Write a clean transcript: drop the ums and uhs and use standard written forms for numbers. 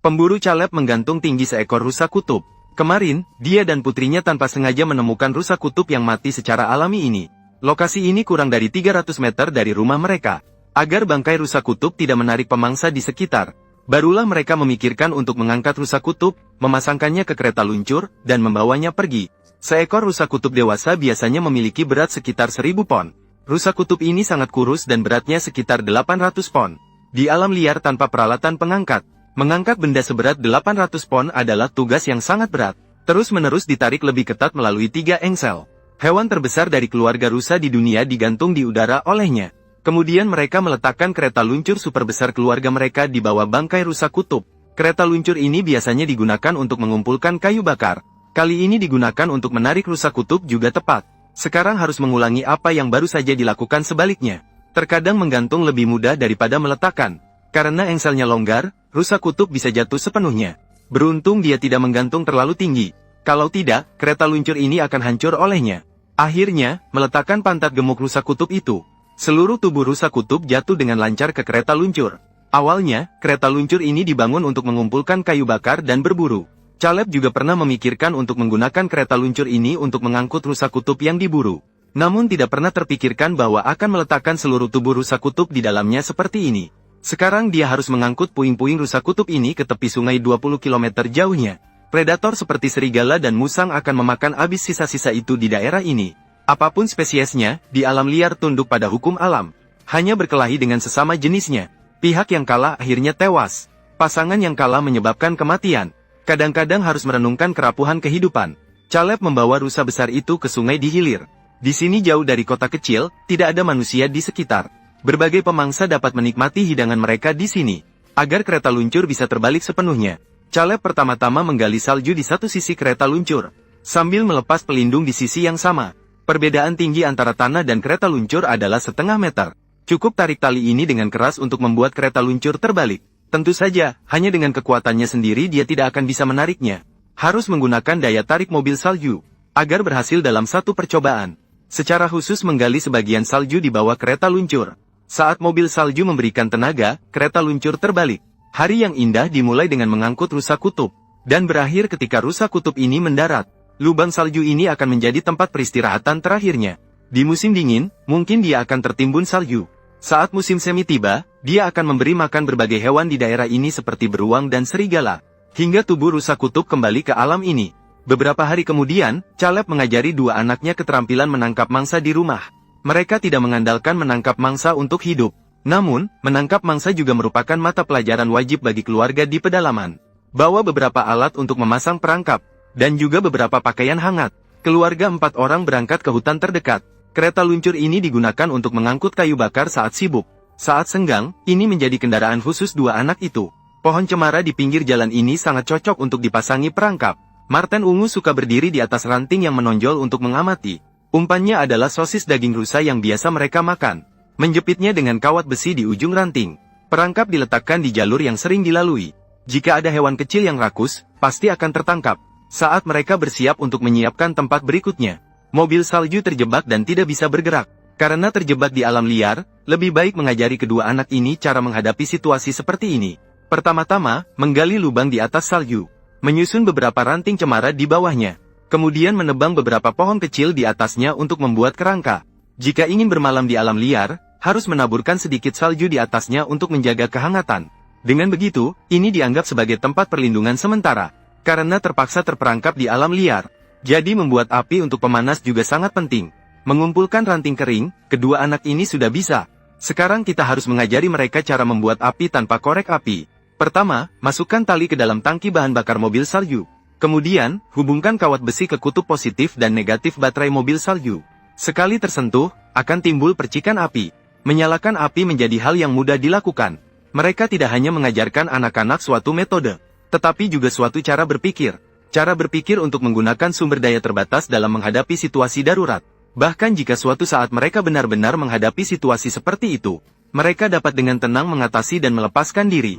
Pemburu Caleb menggantung tinggi seekor rusa kutub. Kemarin, dia dan putrinya tanpa sengaja menemukan rusa kutub yang mati secara alami ini. Lokasi ini kurang dari 300 meter dari rumah mereka. Agar bangkai rusa kutub tidak menarik pemangsa di sekitar, barulah mereka memikirkan untuk mengangkat rusa kutub, memasangkannya ke kereta luncur, dan membawanya pergi. Seekor rusa kutub dewasa biasanya memiliki berat sekitar 1000 pon. Rusa kutub ini sangat kurus dan beratnya sekitar 800 pon. Di alam liar tanpa peralatan pengangkat, mengangkat benda seberat 800 pon adalah tugas yang sangat berat. Terus-menerus ditarik lebih ketat melalui 3 engsel. Hewan terbesar dari keluarga rusa di dunia digantung di udara olehnya. Kemudian mereka meletakkan kereta luncur super besar keluarga mereka di bawah bangkai rusa kutub. Kereta luncur ini biasanya digunakan untuk mengumpulkan kayu bakar. Kali ini digunakan untuk menarik rusa kutub juga tepat. Sekarang harus mengulangi apa yang baru saja dilakukan sebaliknya. Terkadang menggantung lebih mudah daripada meletakkan. Karena engselnya longgar, rusa kutub bisa jatuh sepenuhnya. Beruntung dia tidak menggantung terlalu tinggi. Kalau tidak, kereta luncur ini akan hancur olehnya. Akhirnya, meletakkan pantat gemuk rusa kutub itu. Seluruh tubuh rusa kutub jatuh dengan lancar ke kereta luncur. Awalnya, kereta luncur ini dibangun untuk mengumpulkan kayu bakar dan berburu. Caleb juga pernah memikirkan untuk menggunakan kereta luncur ini untuk mengangkut rusa kutub yang diburu. Namun tidak pernah terpikirkan bahwa akan meletakkan seluruh tubuh rusa kutub di dalamnya seperti ini. Sekarang dia harus mengangkut puing-puing rusa kutub ini ke tepi sungai 20 km jauhnya. Predator seperti serigala dan musang akan memakan habis sisa-sisa itu di daerah ini. Apapun spesiesnya, di alam liar tunduk pada hukum alam. Hanya berkelahi dengan sesama jenisnya. Pihak yang kalah akhirnya tewas. Pasangan yang kalah menyebabkan kematian. Kadang-kadang harus merenungkan kerapuhan kehidupan. Caleb membawa rusa besar itu ke sungai di hilir. Di sini jauh dari kota kecil, tidak ada manusia di sekitar. Berbagai pemangsa dapat menikmati hidangan mereka di sini. Agar kereta luncur bisa terbalik sepenuhnya, Caleb pertama-tama menggali salju di satu sisi kereta luncur, sambil melepas pelindung di sisi yang sama. Perbedaan tinggi antara tanah dan kereta luncur adalah 0,5 meter. Cukup tarik tali ini dengan keras untuk membuat kereta luncur terbalik. Tentu saja, hanya dengan kekuatannya sendiri dia tidak akan bisa menariknya. Harus menggunakan daya tarik mobil salju, agar berhasil dalam satu percobaan. Secara khusus menggali sebagian salju di bawah kereta luncur. Saat mobil salju memberikan tenaga, kereta luncur terbalik. Hari yang indah dimulai dengan mengangkut rusa kutub, dan berakhir ketika rusa kutub ini mendarat. Lubang salju ini akan menjadi tempat peristirahatan terakhirnya. Di musim dingin, mungkin dia akan tertimbun salju. Saat musim semi tiba, dia akan memberi makan berbagai hewan di daerah ini seperti beruang dan serigala, hingga tubuh rusa kutub kembali ke alam ini. Beberapa hari kemudian, Caleb mengajari 2 anaknya keterampilan menangkap mangsa di rumah. Mereka tidak mengandalkan menangkap mangsa untuk hidup. Namun, menangkap mangsa juga merupakan mata pelajaran wajib bagi keluarga di pedalaman. Bawa beberapa alat untuk memasang perangkap, dan juga beberapa pakaian hangat. Keluarga 4 orang berangkat ke hutan terdekat. Kereta luncur ini digunakan untuk mengangkut kayu bakar saat sibuk. Saat senggang, ini menjadi kendaraan khusus 2 anak itu. Pohon cemara di pinggir jalan ini sangat cocok untuk dipasangi perangkap. Marten ungu suka berdiri di atas ranting yang menonjol untuk mengamati. Umpannya adalah sosis daging rusa yang biasa mereka makan. Menjepitnya dengan kawat besi di ujung ranting. Perangkap diletakkan di jalur yang sering dilalui. Jika ada hewan kecil yang rakus, pasti akan tertangkap. Saat mereka bersiap untuk menyiapkan tempat berikutnya, mobil salju terjebak dan tidak bisa bergerak. Karena terjebak di alam liar, lebih baik mengajari kedua anak ini cara menghadapi situasi seperti ini. Pertama-tama, menggali lubang di atas salju, menyusun beberapa ranting cemara di bawahnya, kemudian menebang beberapa pohon kecil di atasnya untuk membuat kerangka. Jika ingin bermalam di alam liar, harus menaburkan sedikit salju di atasnya untuk menjaga kehangatan. Dengan begitu, ini dianggap sebagai tempat perlindungan sementara, karena terpaksa terperangkap di alam liar. Jadi membuat api untuk pemanas juga sangat penting. Mengumpulkan ranting kering, kedua anak ini sudah bisa. Sekarang kita harus mengajari mereka cara membuat api tanpa korek api. Pertama, masukkan tali ke dalam tangki bahan bakar mobil salju. Kemudian, hubungkan kawat besi ke kutub positif dan negatif baterai mobil salju. Sekali tersentuh, akan timbul percikan api. Menyalakan api menjadi hal yang mudah dilakukan. Mereka tidak hanya mengajarkan anak-anak suatu metode, tetapi juga suatu cara berpikir. Cara berpikir untuk menggunakan sumber daya terbatas dalam menghadapi situasi darurat. Bahkan jika suatu saat mereka benar-benar menghadapi situasi seperti itu, mereka dapat dengan tenang mengatasi dan melepaskan diri.